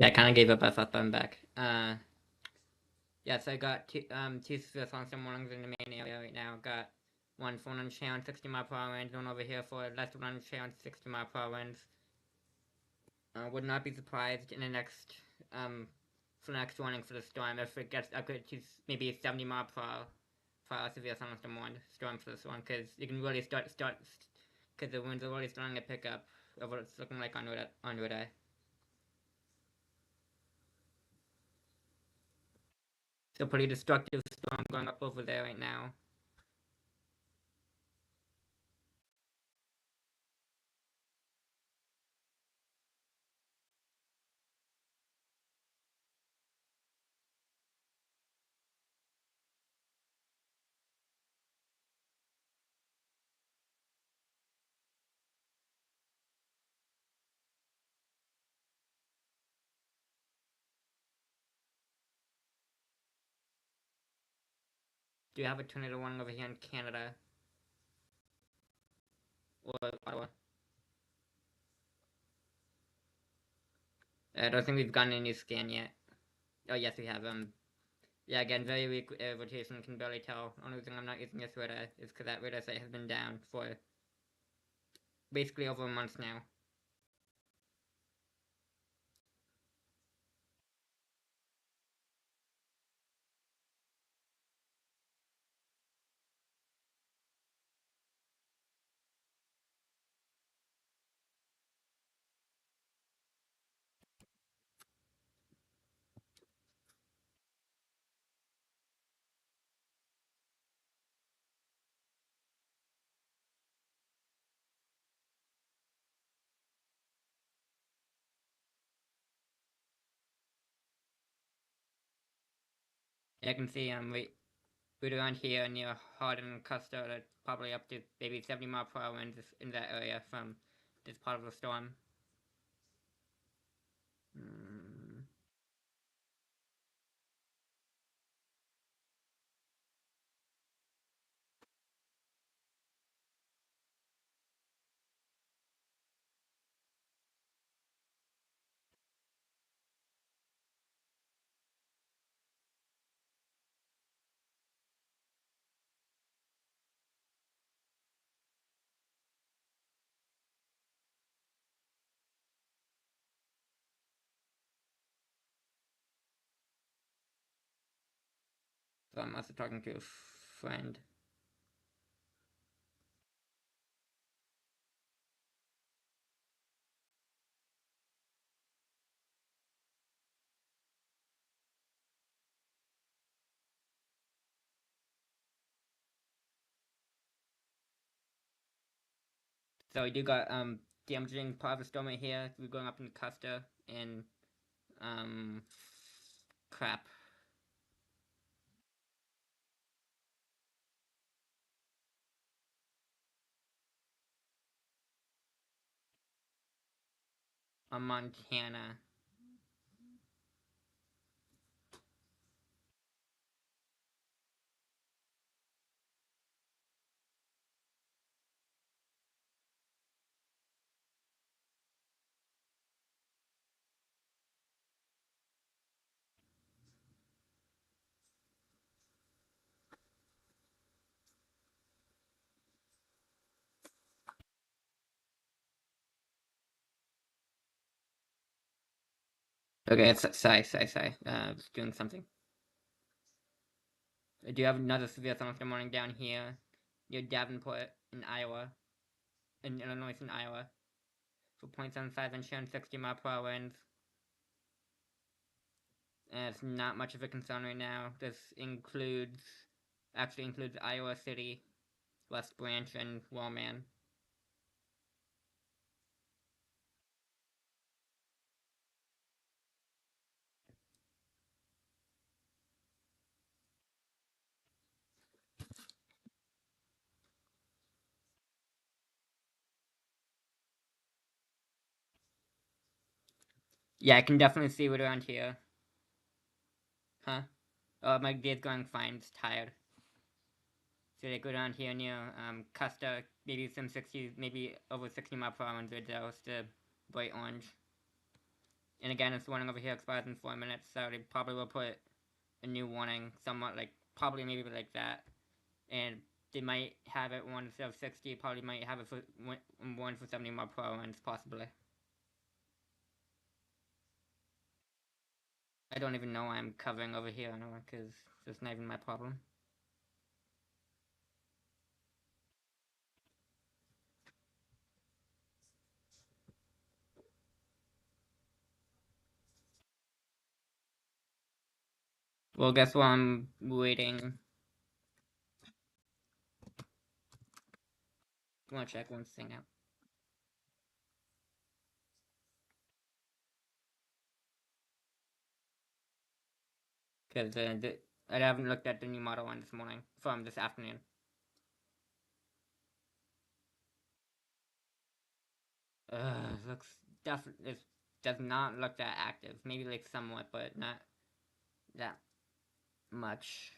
Yeah, I kind of gave up. I thought I'm back. Yeah, so I got two songs some mornings in the main area right now. Got one for 160 mile per hour winds, one over here for less than 160 mile per hour winds. Would not be surprised in the next for the next warning for the storm if it gets upgraded to maybe 70 mile per hour for a severe storm for this one, because you can really start because the winds are really starting to pick up of what it's looking like on Route A. So pretty destructive storm going up over there right now. Do you have a tornado warning over here in Canada or Ottawa? I don't think we've gotten a new scan yet. Oh yes, we have. Yeah, again, very weak rotation. Can barely tell. Only reason I'm not using this radar is because that radar site has been down for basically over a month now. I can see right around here near Hardin and Custer, that's probably up to maybe 70 mile per hour in that area from this part of the storm. Mm. So I'm also talking to a friend. So we do got damaging part of the storm right here. We're going up in Custer and um crap. Montana. Okay, sorry. Just doing something. I do have another severe thunderstorm warning down here near Davenport in Iowa, in Illinois in Iowa, for 0.75 and 60 mile per hour winds. And it's not much of a concern right now. This actually includes Iowa City, West Branch, and Wallman. Yeah, I can definitely see it around here. Huh? Oh, my day's going fine. It's tired. So they go down here near Custer, maybe some 60, maybe over 60 mile per hour winds right there. It's the bright orange. And again, this warning over here expires in 4 minutes, so they probably will put a new warning somewhat like, probably maybe like that. And they might have it one instead of 60, probably might have it for one for 70 more per hour, possibly. I don't even know why I'm covering over here anymore, because it's not even my problem. Well, guess what I'm waiting. I want to check one thing out. Because I haven't looked at the new model one this morning, from this afternoon. Looks definitely, it does not look that active. Maybe like somewhat, but not that much.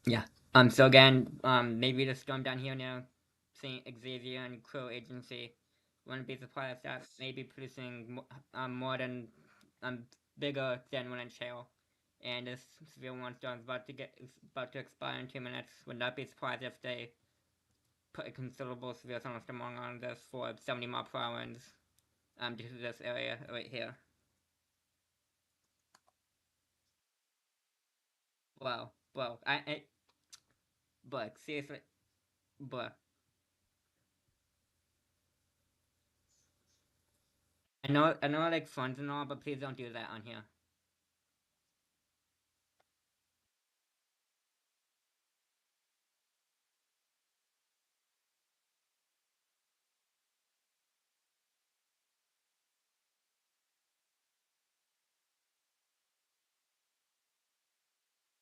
Yeah. So again, maybe the storm down here now, Saint Xavier and Crow Agency, wouldn't be surprised that maybe producing more than bigger than one inch hail, and this severe one storm is about to expire in 2 minutes. Would not be surprised if they put a considerable severe thunderstorm on this for 70 mile per hour winds, due to this area right here. Well, but seriously, but I know, like funds and all, but please don't do that on here.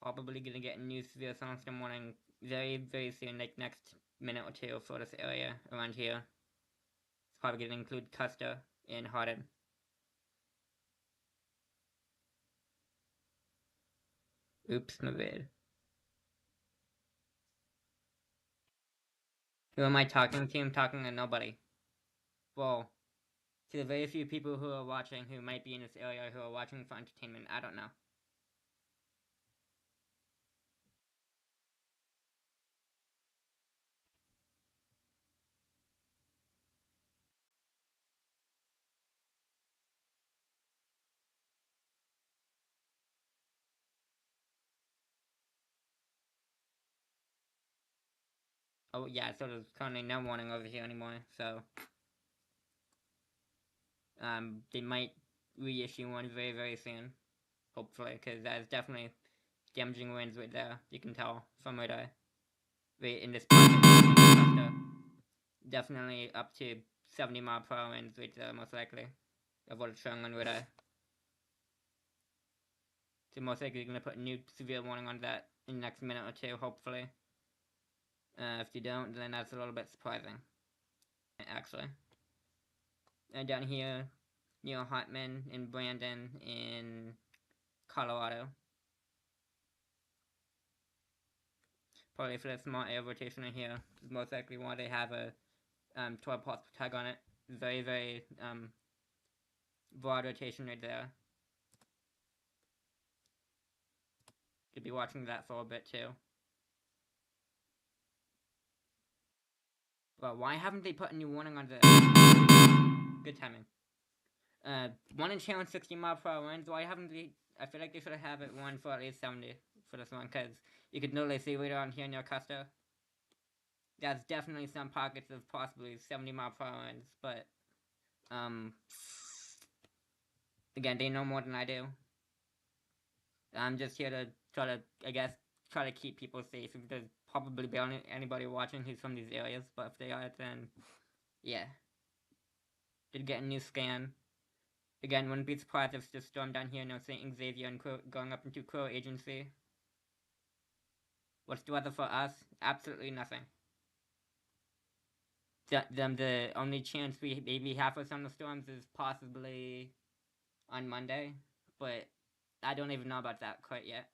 Probably gonna get a new severe thunderstorm warning very soon, like next minute or two for this area around here. It's probably gonna include Custer and Hardin. Oops, my bad. Who am I talking to? I'm talking to nobody. Well, to the very few people who are watching who might be in this area who are watching for entertainment, I don't know. Oh yeah, so there's currently no warning over here anymore, so they might reissue one very soon, hopefully, because that is definitely damaging winds right there. You can tell from right there. Right in this pocket, definitely up to 70 mile per hour winds right there, most likely, of what it's showing on right there. So most likely you're gonna put a new severe warning on that in the next minute or two, hopefully. If you don't, then that's a little bit surprising, actually. And down here, near Hartman and Brandon in Colorado. Probably for the small air rotation in here, is most likely why they have a 12 pulse tag on it. Very broad rotation right there. Could be watching that for a bit too. Well, why haven't they put a new warning on this? Good timing. 1 in challenge 60 mile per hour winds. Why haven't they? I feel like they should have it one for at least 70 for this one, because you could literally see right on here near Custer. That's definitely some pockets of possibly 70 mile per hour winds, but again, they know more than I do. I'm just here to try to, I guess, try to keep people safe. There's probably barely anybody watching who's from these areas, but if they are, then yeah. Did get a new scan. Again, wouldn't be surprised if it's just storm down here, no St. Xavier and going up into Crow Agency. What's the weather for us? Absolutely nothing. the only chance we maybe have for thunderstorms is possibly on Monday, but I don't even know about that quite yet.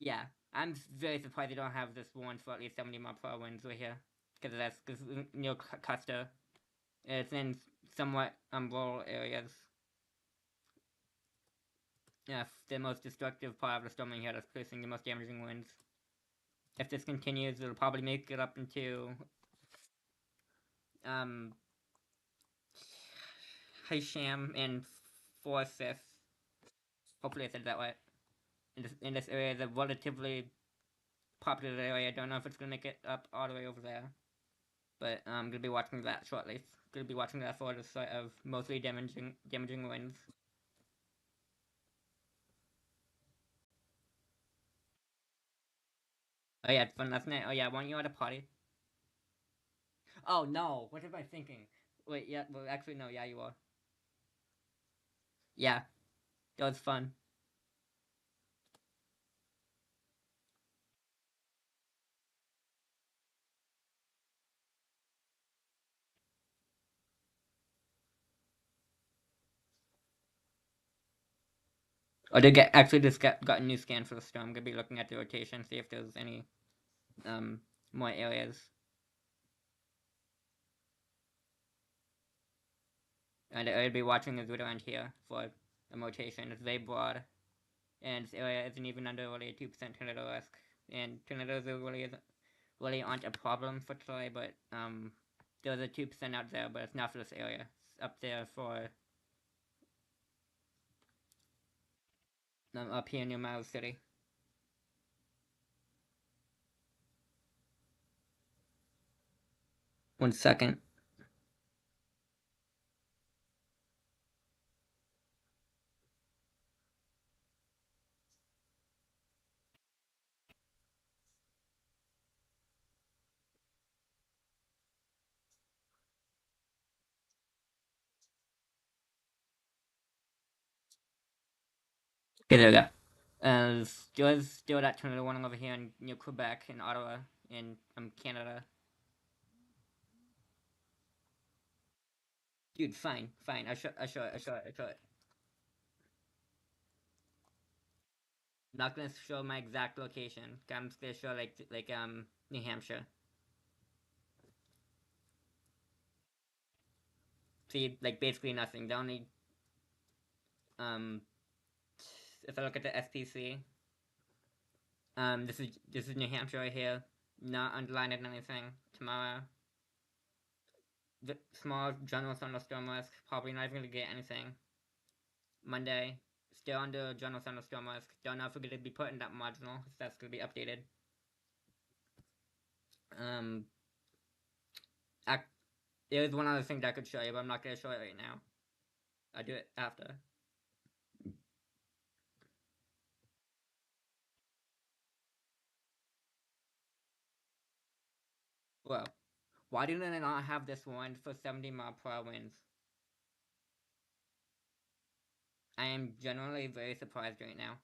Yeah, I'm very surprised they don't have this warrant for at least 70-mile-per-hour winds right here, because near Custer, it's in somewhat rural areas. Yeah, the most destructive part of the storm here that's producing the most damaging winds. If this continues, it'll probably make it up into Hisham and Forsyth. Hopefully I said that right. In this area, the relatively popular area. I don't know if it's gonna make it up all the way over there, but I'm gonna be watching that shortly. Gonna be watching that for the sort of mostly damaging winds. Oh yeah, it's fun last night. Oh yeah, weren't you at a party? Oh no, what am I thinking? Wait, yeah, well actually no, yeah you are. Yeah, that was fun. Oh, they actually just got a new scan for the storm. I'm gonna be looking at the rotation, see if there's any um more areas. And I'll be watching this video around here for a rotation. It's very broad, and this area isn't even under really a 2% tornado risk. And tornadoes really aren't a problem for Troy, but there's a 2% out there, but it's not for this area. It's up there for up here near Miles City. One second. Okay, there we go. There's still that tornado warning over here in near Quebec and Ottawa in Canada. Dude, fine. I show it. Not gonna show my exact location. I'm just gonna show New Hampshire. See, like basically nothing. The only um, if I look at the SPC, this is New Hampshire right here. Not underlined in anything. Tomorrow, the small general thunderstorm risk. Probably not even gonna get anything. Monday, still under general thunderstorm risk. Don't know if we're gonna be put in that marginal. If that's gonna be updated. Um, there's one other thing that I could show you, but I'm not gonna show it right now. I'll do it after. Well, why didn't I not have this one for 70-mile-per-hour winds? I am generally very surprised right now.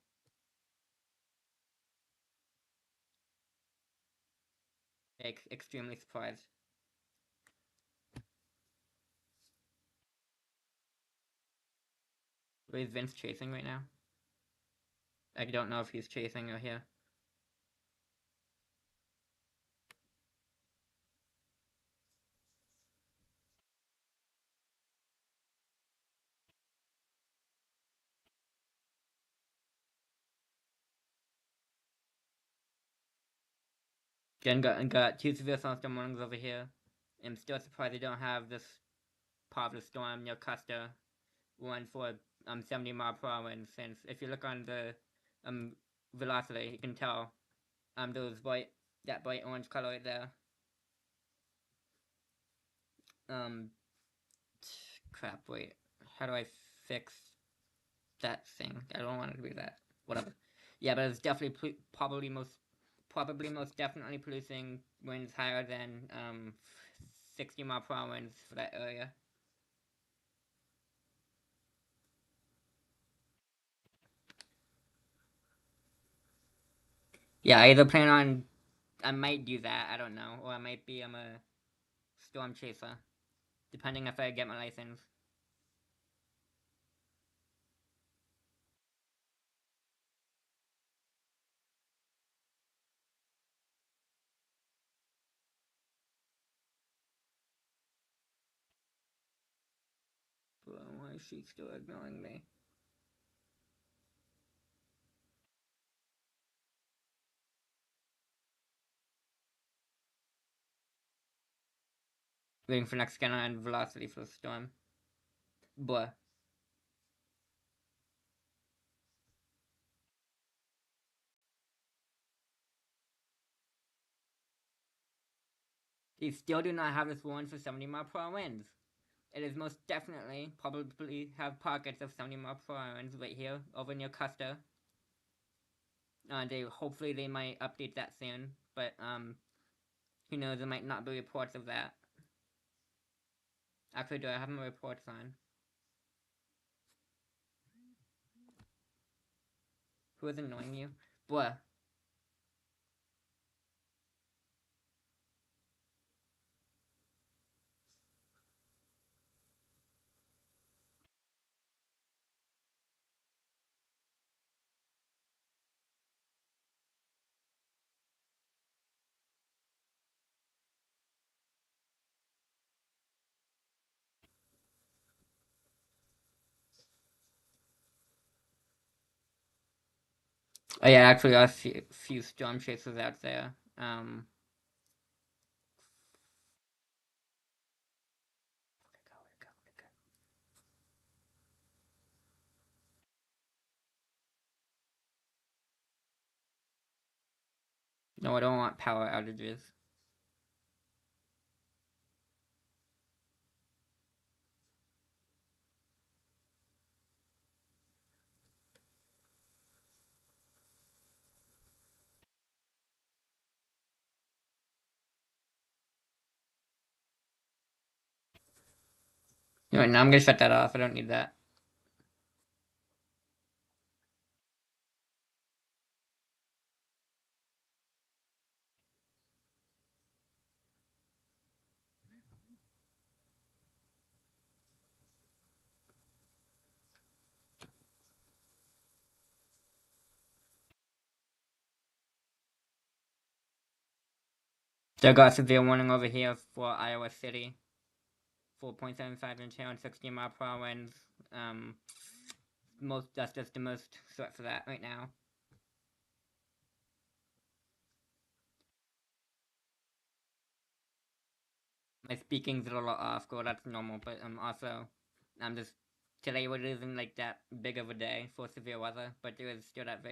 Like, extremely surprised. Where is Vince chasing right now? I don't know if he's chasing or here. Jen got two severe thunderstorm warnings over here. I'm still surprised they don't have this part of the storm near Custer one for 70-mile-per-hour winds. Since if you look on the velocity, you can tell those that bright orange color right there. Crap. Wait, how do I fix that thing? I don't want it to be that. Whatever. Yeah, but it's definitely probably most definitely producing winds higher than 60-mile-per-hour winds for that area. Yeah, I either plan on I might do that. I don't know, or I might be a storm chaser, depending if I get my license. But why is she still ignoring me? Waiting for next scanner and velocity for the storm. Blah. They still do not have this warrant for 70-mile-per-hour winds. It is most definitely probably have pockets of 70-mile-per-hour winds right here over near Custer. Hopefully they might update that soon, but who knows? There might not be reports of that. Actually, do I have my reports on? Who is annoying you? Blah. Oh yeah, actually, I see a few storm chasers out there. No, I don't want power outages. No, now I'm gonna shut that off. I don't need that. Still got severe warning over here for Iowa City. 4.75 inch hail and 60-mile-per-hour winds. That's just the most threat for that right now. My speaking's a little off, girl. That's normal, but also, I'm just today isn't like that big of a day for severe weather, but there is still that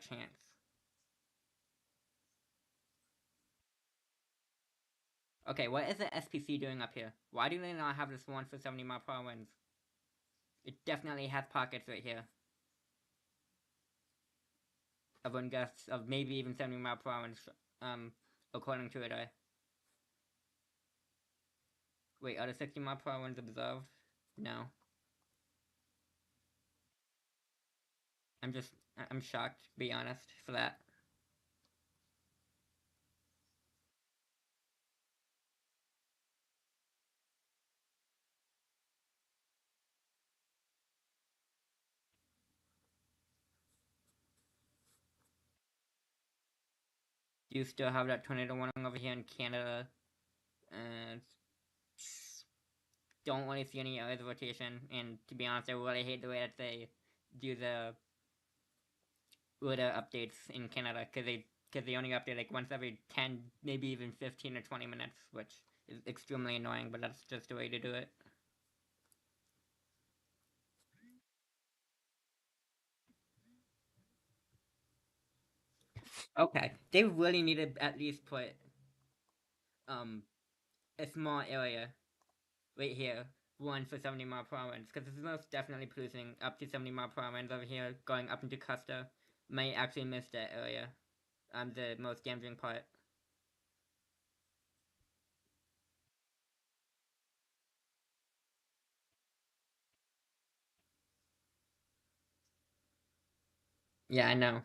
chance. Okay, what is the SPC doing up here? Why do they not have this one for 70-mile-per-hour winds? It definitely has pockets right here of wind gusts of maybe even 70-mile-per-hour winds, according to it. Wait, are the 60-mile-per-hour winds observed? No. I'm shocked, to be honest, for that. Do you still have that tornado warning over here in Canada? And don't really see any other rotation. And to be honest, I really hate the way that they do the weather updates in Canada because they only update like once every 10, maybe even 15 or 20 minutes, which is extremely annoying. But that's just the way to do it. Okay, they really need to at least put um a small area right here, one for 70-mile-per-hour winds, because it's most definitely producing up to 70-mile-per-hour winds over here, going up into Custer. Might actually miss that area. The most damaging part. Yeah, I know.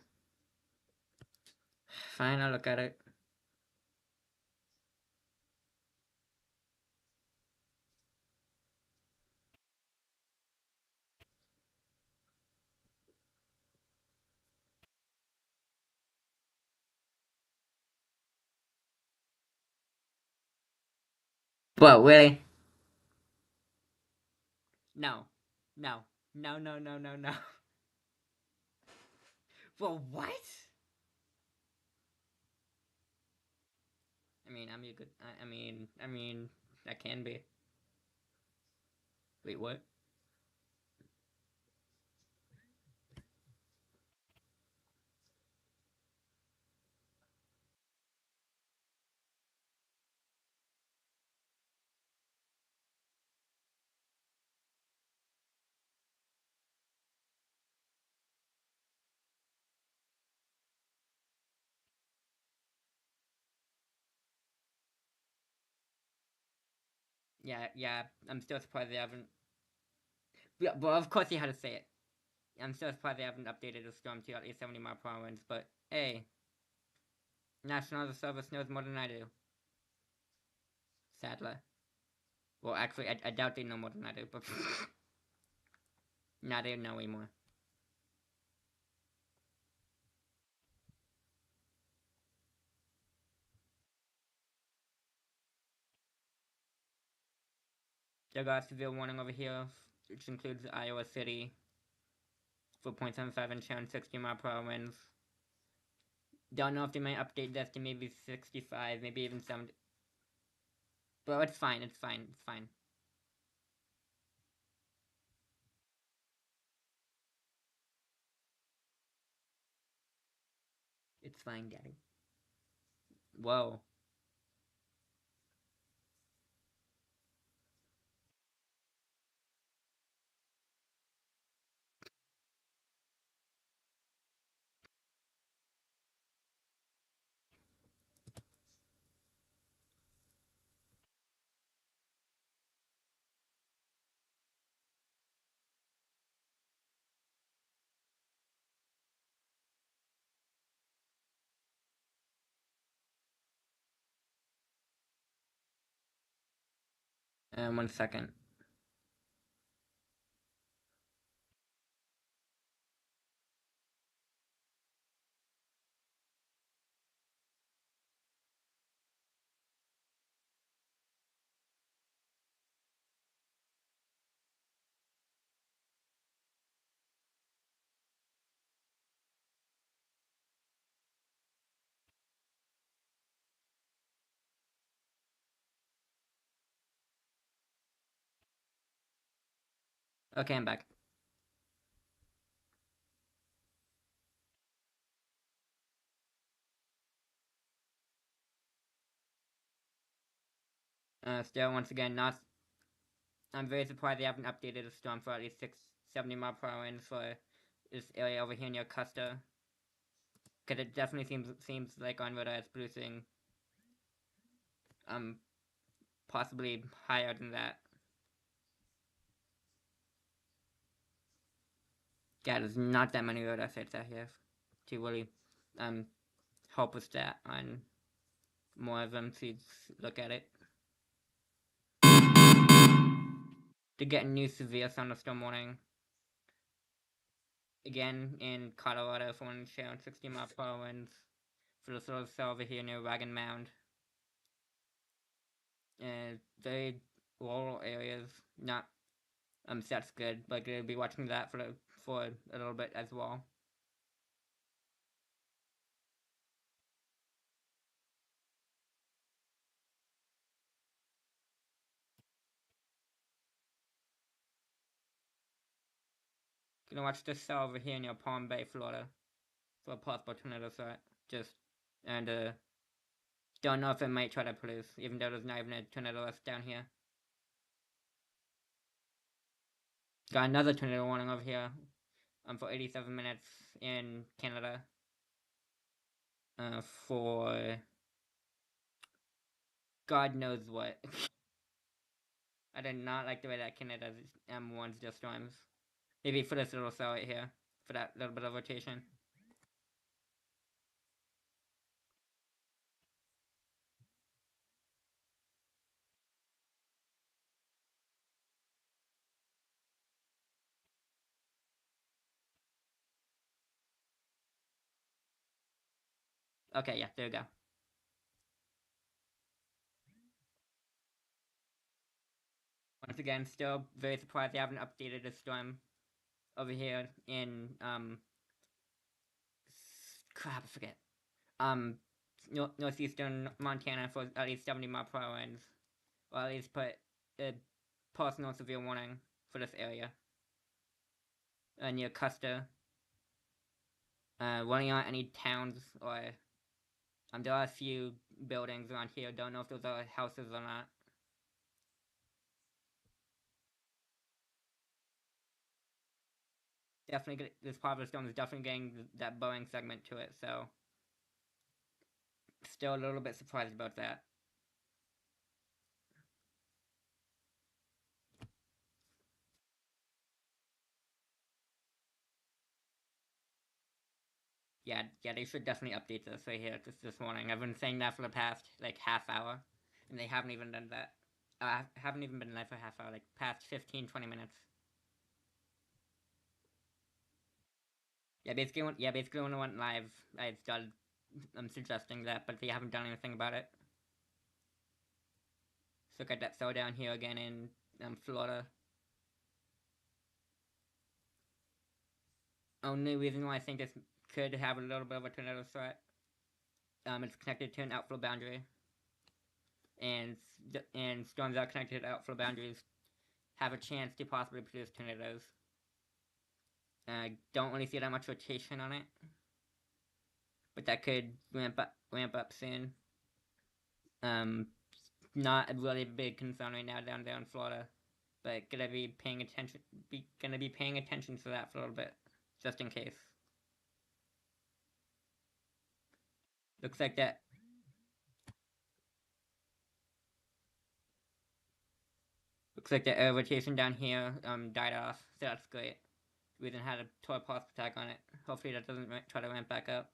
Fine, I'll look at it. What, really? No. No. No, no, no, no, no. Well, what? I mean, I'm a good. I mean, that can be. Wait, what? Yeah, yeah. I'm still surprised they haven't. Yeah, well, of course you had to say it. I'm still surprised they haven't updated the storm to at least 70 mile per hour winds. But hey, National Service knows more than I do. Sadly. Well, actually, I doubt they know more than I do. But now they know way more. They got a severe warning over here, which includes Iowa City for 0.75 and chance 60 mile per hour winds. Don't know if they might update this to maybe 65, maybe even 70. But it's fine, it's fine, it's fine. It's fine, Daddy. Whoa. 1 second. Okay, I'm back. Still, once again, not. I'm very surprised they haven't updated the storm for at least 70 mile per hour winds for this area over here near Custer. Because it definitely seems like on radar it's producing um possibly higher than that. Yeah, there's not that many radar sites out here to really um help with that on more of them to look at it. To get a new severe thunderstorm warning again in Colorado for one share 60 mile per hour winds for the sort of cell over here near Wagon Mound. And very rural areas, not so that's good. But gonna be watching that for a little bit as well. Gonna watch this cell over here near Palm Bay, Florida, for a possible tornado threat. Just and don't know if it might try to produce, even though there's not even a tornado list down here. Got another tornado warning over here. For 87 minutes in Canada. For God knows what. I did not like the way that Canada warns their storms. Maybe for this little cell right here, for that little bit of rotation. Okay, yeah, there we go. Once again, still very surprised they haven't updated the storm over here in crap, I forget. Northeastern Montana for at least 70-mile-per-hour winds, or at least put a personal severe warning for this area near Custer. Running on any towns or there are a few buildings around here. Don't know if those are houses or not. Definitely, this part of the storm is definitely getting that Boeing segment to it. So, still a little bit surprised about that. Yeah, they should definitely update this right here this morning. I've been saying that for the past like half hour, and they haven't even done that. I haven't even been live for half hour, like past 15-20 minutes. Basically when I went live, I started suggesting that, but they haven't done anything about it. So got that throw down here again in Florida. Only reason why I think this could have a little bit of a tornado threat, it's connected to an outflow boundary, and storms that are connected to outflow boundaries have a chance to possibly produce tornadoes. I don't really see that much rotation on it, but that could ramp up soon. Not a really big concern right now down there in Florida, but gonna be paying attention to that for a little bit, just in case. Looks like that. Looks like the air rotation down here died off, so that's great. We then had a toy pulse attack on it. Hopefully that doesn't try to ramp back up.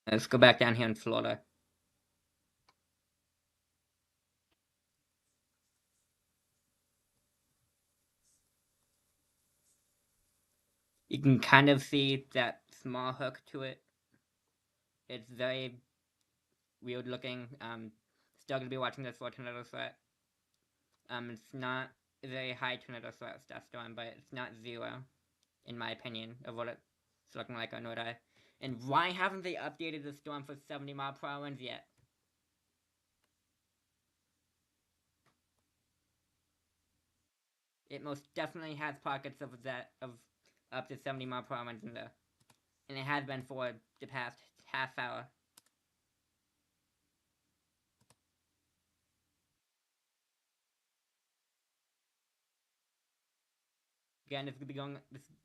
Let's go back down here in Florida. You can kind of see that small hook to it. It's very weird looking. Still gonna be watching this for tornado threat. It's not a very high tornado threat stuff storm, but it's not zero, in my opinion, of what it's looking like on Nordeye. And why haven't they updated the storm for 70-mile-per-hour winds yet? It most definitely has pockets of up to 70-mile-per-hour winds in there, and it has been for the past half hour. Again, this could be going.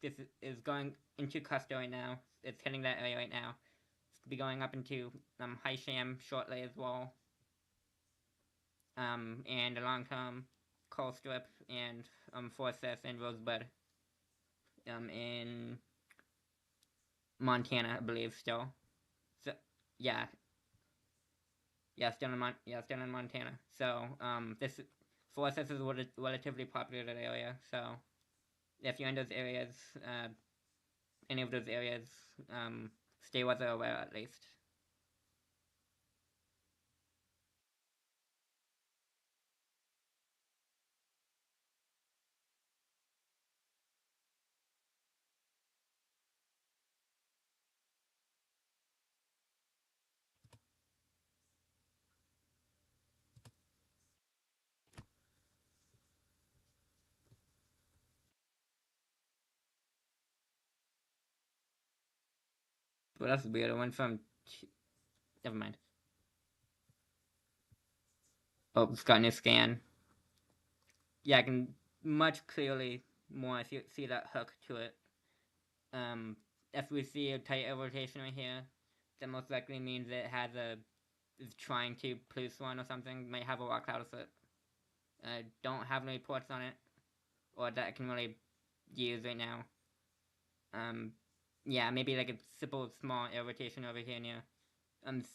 This is going into Custer right now. It's hitting that area right now. It's could be going up into Hysham shortly as well. And along Colstrip and Forsyth and Rosebud. In Montana, I believe still. So yeah, still in Montana. So this Forsyth is a relatively populated area. So if you're in those areas, any of those areas, stay weather aware at least. But that's weird. I went from. Never mind. Oh, it's got a new scan. Yeah, I can much clearly more see that hook to it. Um, if we see a tight air rotation right here, that most likely means it has a is trying to produce one or something. Might have a rock cloud of it. Don't have any reports on it, or that I can really use right now. Yeah, maybe like a simple small air rotation over here near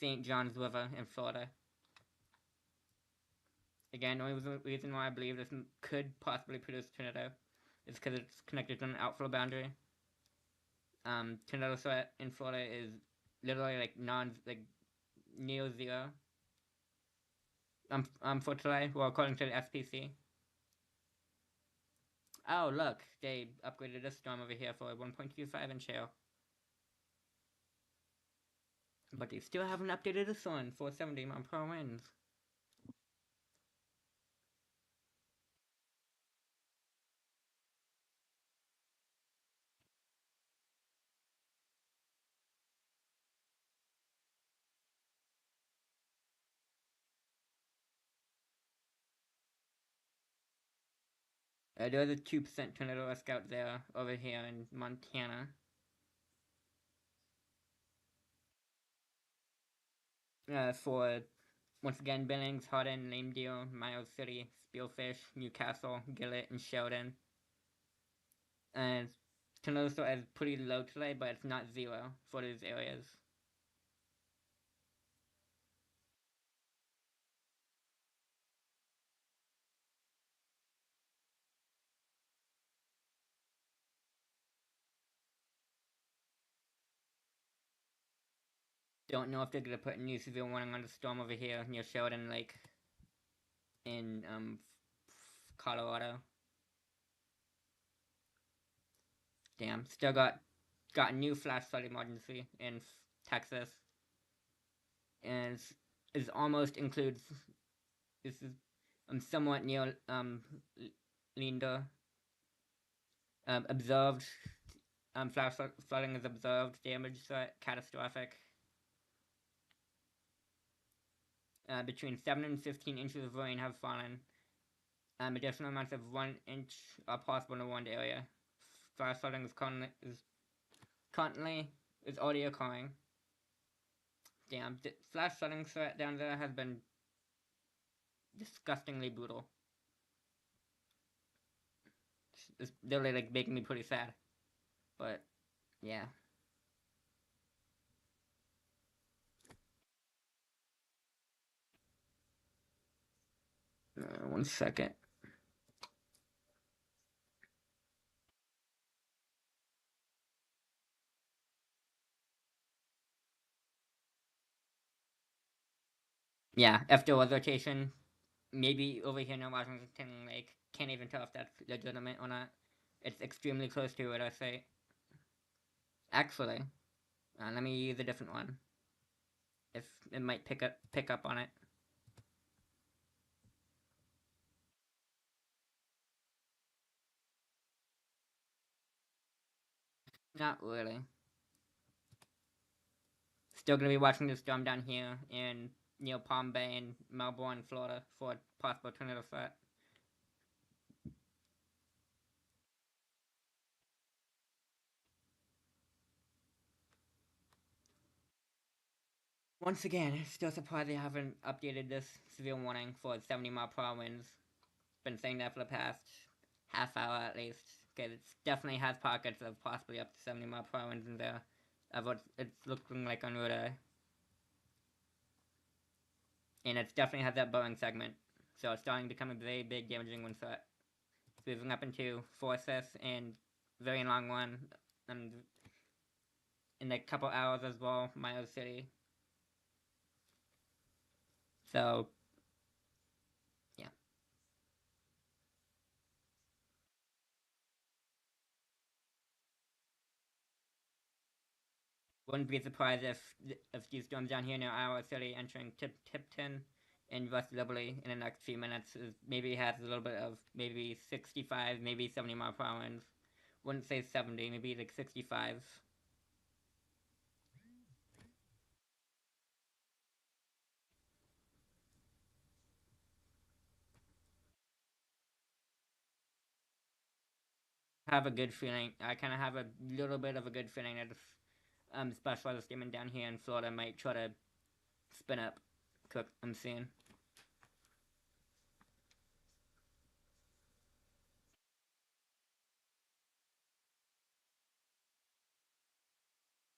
St. John's River in Florida. Again, the only reason why I believe this could possibly produce tornado is because it's connected to an outflow boundary. Tornado threat in Florida is literally like near zero. For today, well, according to the SPC. Oh, look, they upgraded this storm over here for a 1.25 inch hail. But they still haven't updated this one for 70 mile per hour winds. There's a 2% tornado risk out there over here in Montana. For once again, Billings, Hardin, Namedale, Miles City, Spearfish, Newcastle, Gillett, and Sheldon. And tornado threat is pretty low today, but it's not zero for these areas. Don't know if they're gonna put a new severe warning on the storm over here near Sheldon Lake in Colorado. Damn, still got a new flash flood emergency in Texas, and is almost includes. This is somewhat near Linda. Observed flash flooding is observed. Damage threat catastrophic. Between 7 and 15 inches of rain have fallen. Additional amounts of 1 inch are possible in the warned area. Flash flooding is already occurring. Damn, the flash flooding threat down there has been disgustingly brutal. It's literally like making me pretty sad. But yeah. 1 second. Yeah, after a rotation, maybe over here in Washington Lake, can't even tell if that's legitimate or not. It's extremely close to it, I say. Actually, let me use a different one. If it might pick up on it. Not really. Still gonna be watching the storm down here in near Palm Bay in Melbourne, Florida, for a possible tornado threat. Once again, still surprised they haven't updated this severe warning for 70 mile per hour winds. Been saying that for the past half hour at least, because it definitely has pockets of possibly up to 70 mile per hour winds in there of what it's looking like on radar. And it definitely has that Boeing segment, so it's starting to become a very big damaging wind threat. It's moving up into Forsyth and very long one, and in a couple hours as well, Miles City. So, yeah. Wouldn't be surprised if these storms down here near Iowa City entering Tipton and West Liberty in the next few minutes maybe has a little bit of maybe 65, maybe 70 mile per hour winds. Wouldn't say 70, maybe like 65. have a good feeling. I kind of have a little bit of a good feeling that this special weather statement down here in Florida might try to spin up quick soon.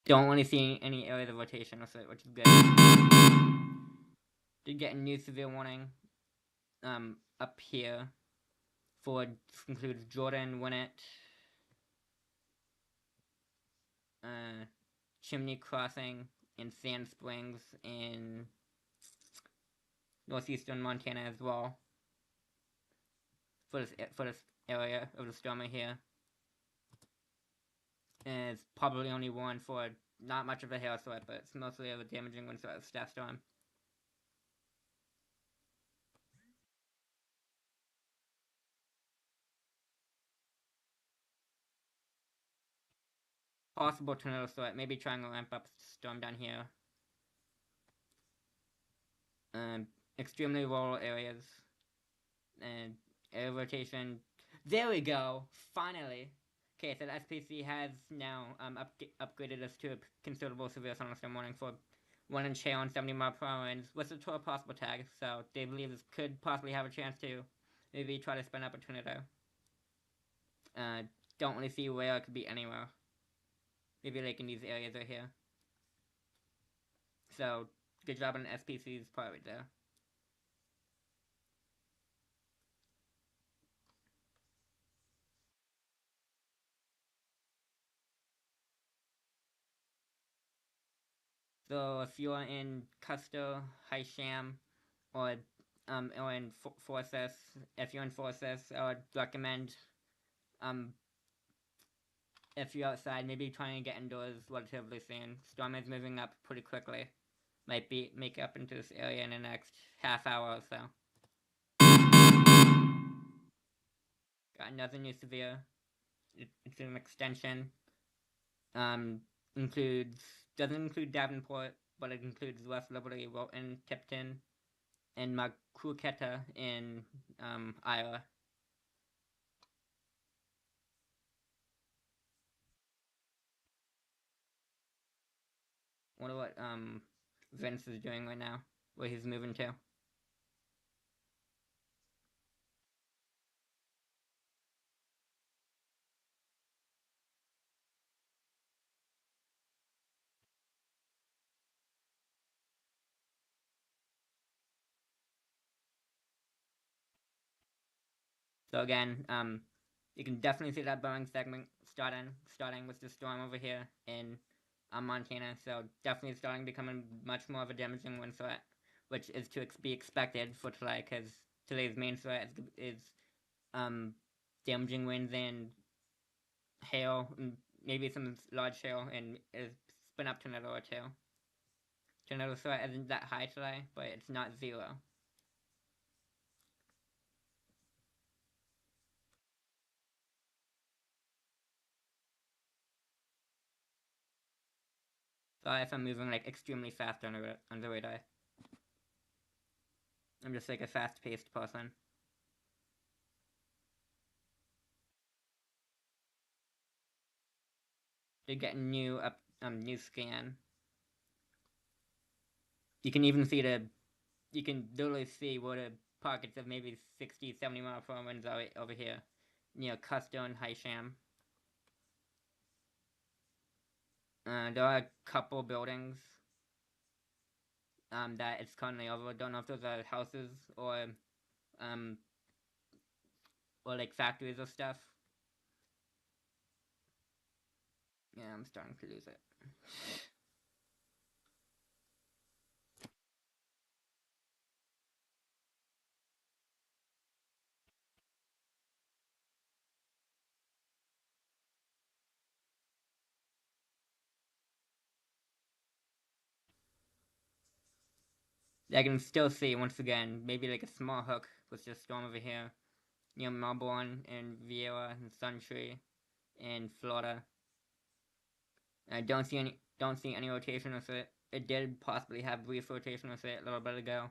Don't really see any areas of rotation, which is good. Did get a new severe warning up here for, this includes Jordan, Winnett, Chimney Crossing, and Sand Springs in northeastern Montana as well. For this area of the storm right here. And it's probably only one for not much of a hail threat, but it's mostly of a damaging wind threat staff storm. Possible tornado threat, maybe trying to ramp up storm down here. Extremely rural areas. And air rotation. There we go! Finally! Okay, so the SPC has now upgraded us to a considerable severe thunderstorm warning for 1 inch hail and 70 mile/h winds with a 12 possible tag, so they believe this could possibly have a chance to maybe try to spin up a tornado. Don't really see where it could be anywhere. Maybe like in these areas right here. So, good job on the SPC's part right there. So if you're in Custer, Hysham, or in Forsyth, if you're in Forsyth, I would recommend if you're outside, maybe trying to get indoors relatively soon. Storm is moving up pretty quickly. Might make up into this area in the next half hour or so. Got another new severe. It's an extension. Doesn't include Davenport, but it includes West Liberty, Wilton, Tipton, and Maquoketa in Iowa. Wonder what Vince is doing right now, where he's moving to. So again, you can definitely see that Boeing segment starting with the storm over here in Montana. So definitely starting becoming much more of a damaging wind threat, which is to be expected for today, because today's main threat is damaging winds and hail, and maybe some large hail, and is spin up tornado or two. Tornado threat isn't that high today, but it's not zero. Sorry if I'm moving like extremely fast on the radar. I'm just like a fast-paced person. They get new new scan. You can even see you can literally see what the pockets of maybe 60, 70 mile/h winds are over here, near Custer and Hysham. There are a couple buildings that it's currently over. Don't know if those are houses or like factories or stuff. Yeah, I'm starting to lose it. I can still see, once again, maybe like a small hook with just storm over here near Melbourne and Vieira and Suntree in Florida. I don't see any rotation with it. It did possibly have brief rotation with it a little bit ago.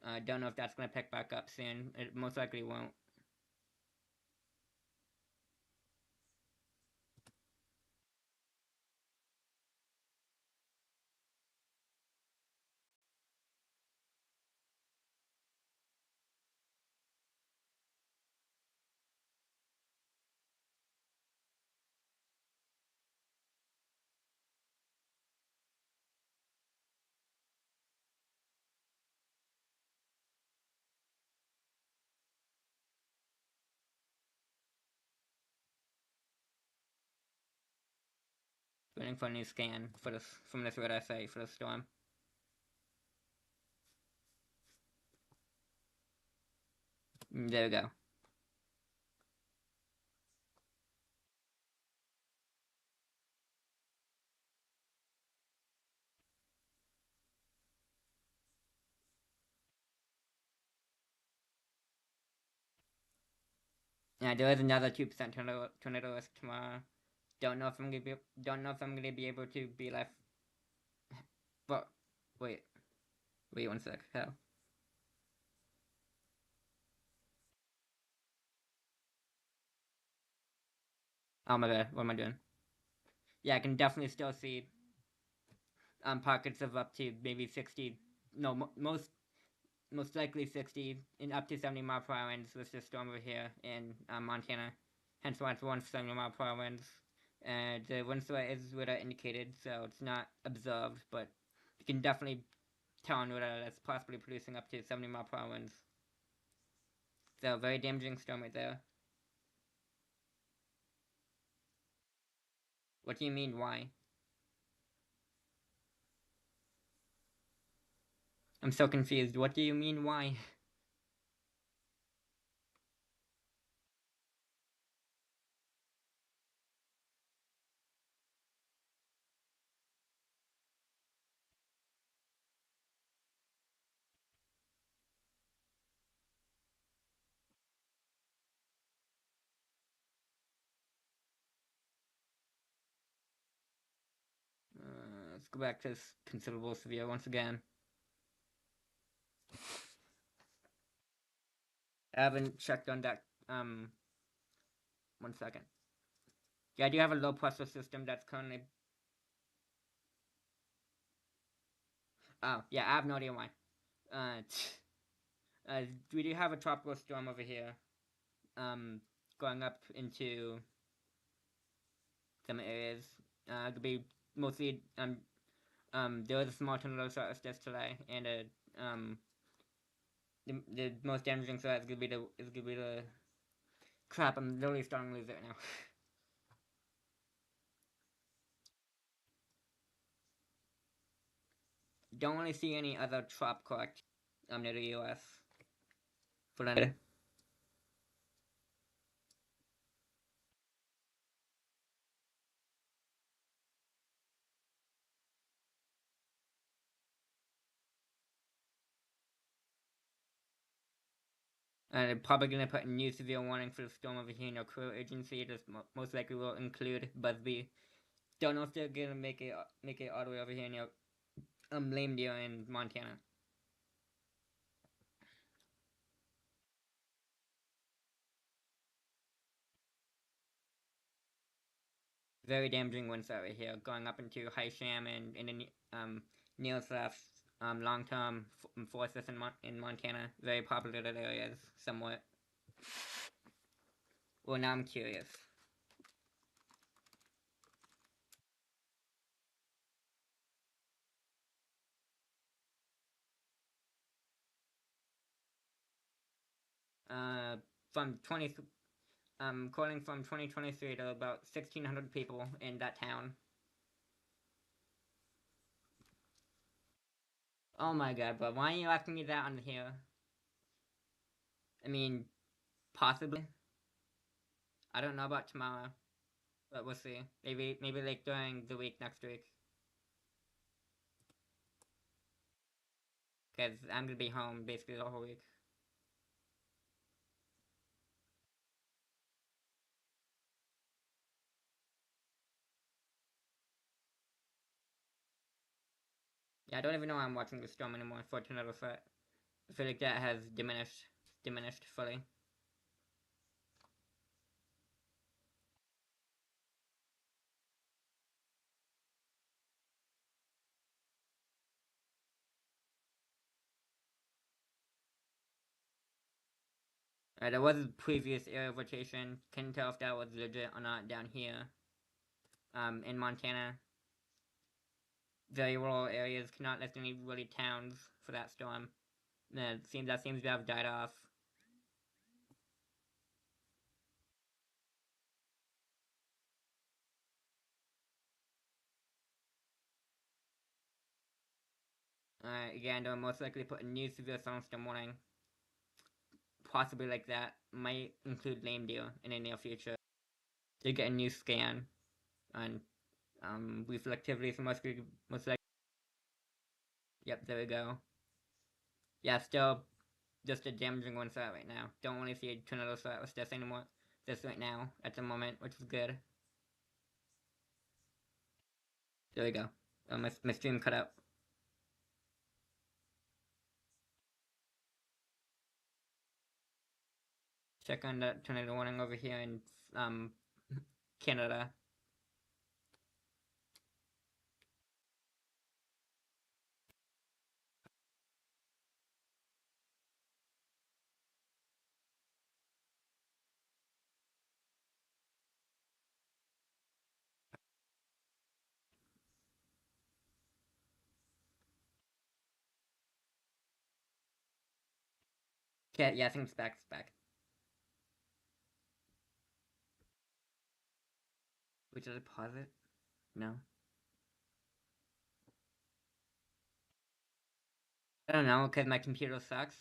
I don't know if that's gonna pick back up soon. It most likely won't. waiting for a new scan for this from this radar site for the storm. There we go. Yeah, there is another 2% tornado risk tomorrow. Don't know if I'm gonna be able to be left. But wait 1 sec. How? Oh my god, what am I doing? Yeah, I can definitely still see pockets of up to maybe 60. No, most likely 60 and up to 70-mile-per-hour winds with this storm over here in Montana. Hence why it's 170-mile-per-hour winds. And the wind threat is radar indicated, so it's not observed, but you can definitely tell on radar that's possibly producing up to 70-mile-per-hour winds. So very damaging storm right there. What do you mean, why? I'm so confused. What do you mean, why? Let's go back to this considerable severe once again. I haven't checked on that. 1 second. Yeah, I do have a low pressure system that's currently. Oh, yeah, I have no idea why. Uh, we do have a tropical storm over here. Going up into some areas. It'll be mostly there was a small tornado surface just today, and the most damaging threat is gonna be the crap. I'm literally starting to lose it now. Don't really see any other tropical near the U.S. for that. And they're probably gonna put a new severe warning for the storm over here in your crew agency. This most likely will include Busby. Don't know if they're gonna make it all the way over here in your Lame Deer in Montana. Very damaging winds over here, going up into Hysham and in the near slash long term forces in Montana. Very populated areas, somewhat. Well, now I'm curious. Uh, from 20, calling from 2023 to about 1,600 people in that town. Oh my god, but why are you asking me that on here? I mean, possibly. I don't know about tomorrow, but we'll see. Maybe like during the week next week. Because I'm gonna be home basically the whole week. Yeah, I don't even know why I'm watching the storm anymore for Tornado Threat. I feel like that has diminished fully. There was a previous area of rotation. Couldn't tell if that was legit or not down here. In Montana. Very rural areas, cannot list any really towns for that storm. That seems to have died off. Again, they'll most likely put a new severe thunderstorm warning. Possibly like that. Might include lame deer in the near future. They get a new scan on reflectivity, so most likely. Yep, there we go. Yeah, still just a damaging one threat right now. Don't really see a tornado threat with this anymore. This right now at the moment, which is good. There we go. Oh, my stream cut out. Check on the tornado warning over here in Canada. Okay, yeah, I think it's back. It's back. Wait, did I pause it? No. I don't know, because my computer sucks.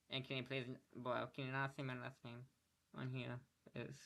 And can you please, well, can you not say my last name on here? Is